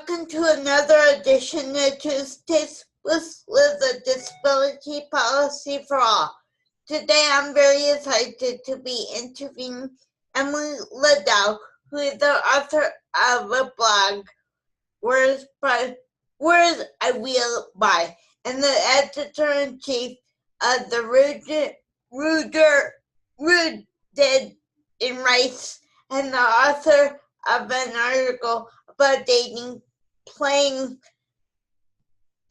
welcome to another edition of Tuesdays with a Disability Policy for All. Today I'm very excited to be interviewing Emily Ladau, who is the author of a blog, Words I Will Buy, and the editor-in-chief of the Rooted in Rights, and the author of an article about dating, playing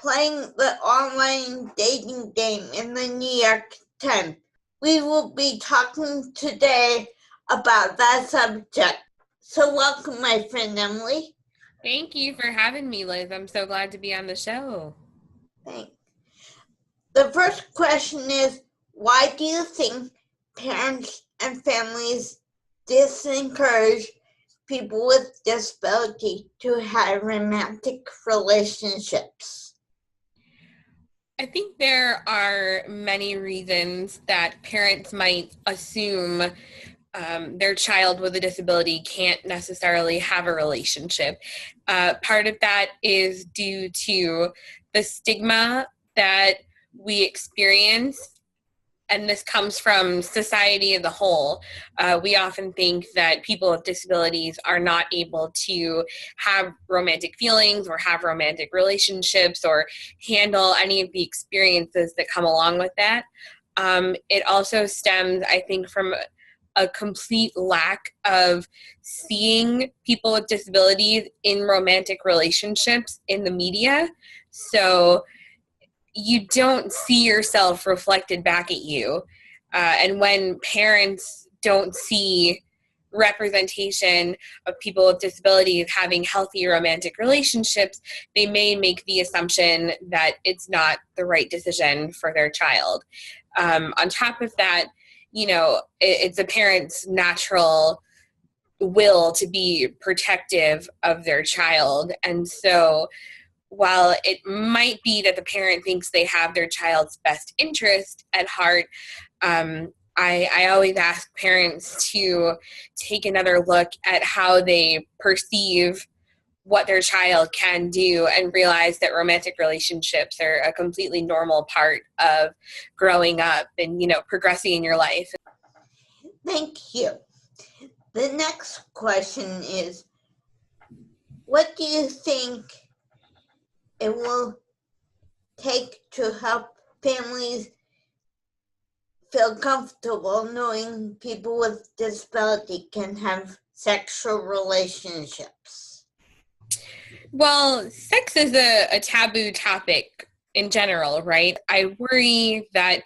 the online dating game in the New York Times. We will be talking today about that subject. So welcome, my friend Emily. Thank you for having me, Liz. I'm so glad to be on the show. Thanks. The first question is, why do you think parents and families disencourage people with disability to have romantic relationships? I think there are many reasons that parents might assume their child with a disability can't necessarily have a relationship. Part of that is due to the stigma that we experience, and this comes from society as a whole. We often think that people with disabilities are not able to have romantic feelings or have romantic relationships or handle any of the experiences that come along with that. It also stems, I think, from a complete lack of seeing people with disabilities in romantic relationships in the media. So you don't see yourself reflected back at you. And when parents don't see representation of people with disabilities having healthy romantic relationships, they may make the assumption that it's not the right decision for their child. On top of that, it's a parent's natural will to be protective of their child. And so while it might be that the parent thinks they have their child's best interest at heart, I always ask parents to take another look at how they perceive what their child can do and realize that romantic relationships are a completely normal part of growing up and, progressing in your life. Thank you. The next question is, what do you think it will take to help families feel comfortable knowing people with disability can have sexual relationships? Well, sex is a taboo topic in general, right? I worry that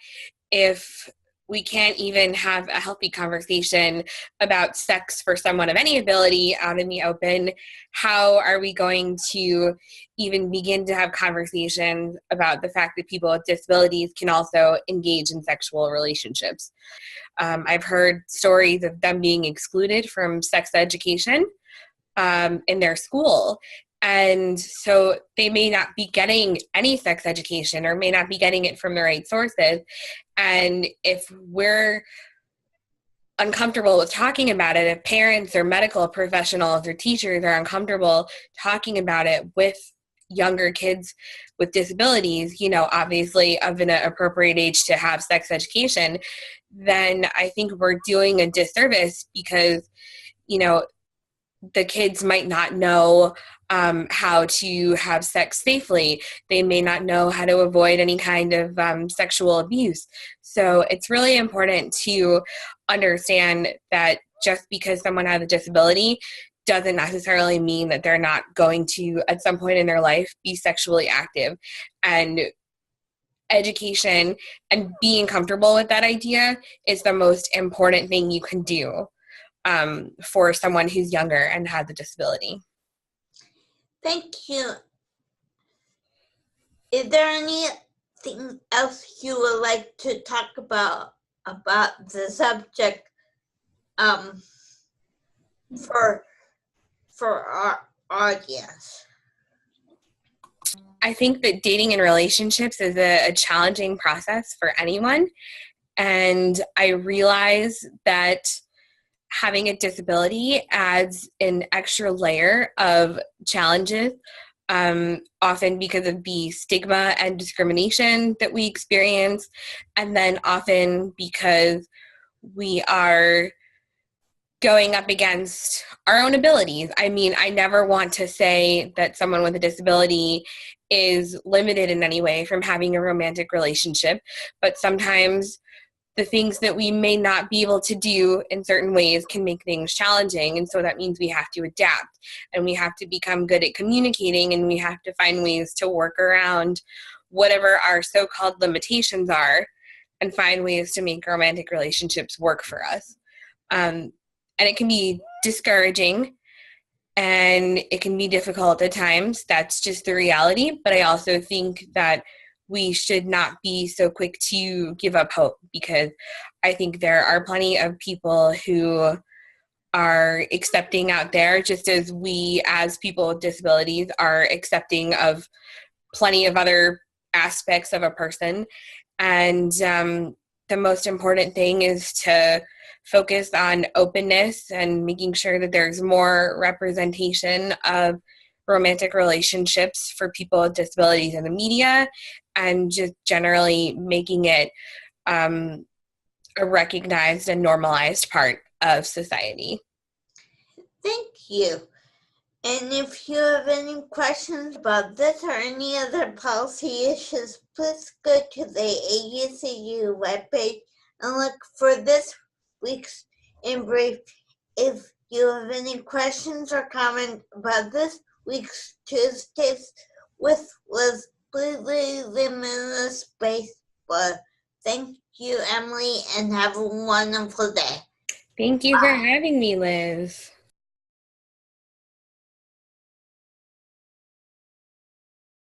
if we can't even have a healthy conversation about sex for someone of any ability out in the open, how are we going to even begin to have conversations about the fact that people with disabilities can also engage in sexual relationships? I've heard stories of them being excluded from sex education in their school. And so they may not be getting any sex education or may not be getting it from the right sources. And if we're uncomfortable with talking about it, if parents or medical professionals or teachers are uncomfortable talking about it with younger kids with disabilities, obviously of an appropriate age to have sex education, then I think we're doing a disservice because, the kids might not know how to have sex safely. They may not know how to avoid any kind of sexual abuse. So it's really important to understand that just because someone has a disability doesn't necessarily mean that they're not going to, at some point in their life, be sexually active. And education and being comfortable with that idea is the most important thing you can do for someone who's younger and has a disability. Thank you. Is there anything else you would like to talk about the subject for our audience? I think that dating and relationships is a challenging process for anyone. And I realize that having a disability adds an extra layer of challenges, often because of the stigma and discrimination that we experience, and then often because we are going up against our own abilities. I mean, I never want to say that someone with a disability is limited in any way from having a romantic relationship, but sometimes the things that we may not be able to do in certain ways can make things challenging. And so that means we have to adapt, and we have to become good at communicating, and we have to find ways to work around whatever our so-called limitations are and find ways to make romantic relationships work for us. And it can be discouraging and it can be difficult at times. That's just the reality. But I also think that we should not be so quick to give up hope, because I think there are plenty of people who are accepting out there, just as we as people with disabilities are accepting of plenty of other aspects of a person. And the most important thing is to focus on openness and making sure that there's more representation of romantic relationships for people with disabilities in the media, and just generally making it a recognized and normalized part of society. Thank you. And if you have any questions about this or any other policy issues, please go to the AUCU webpage and look for this week's In Brief. If you have any questions or comments about this week's Tuesdays with Liz, please leave them in the space below. Thank you, Emily, and have a wonderful day. Thank you for having me, Liz.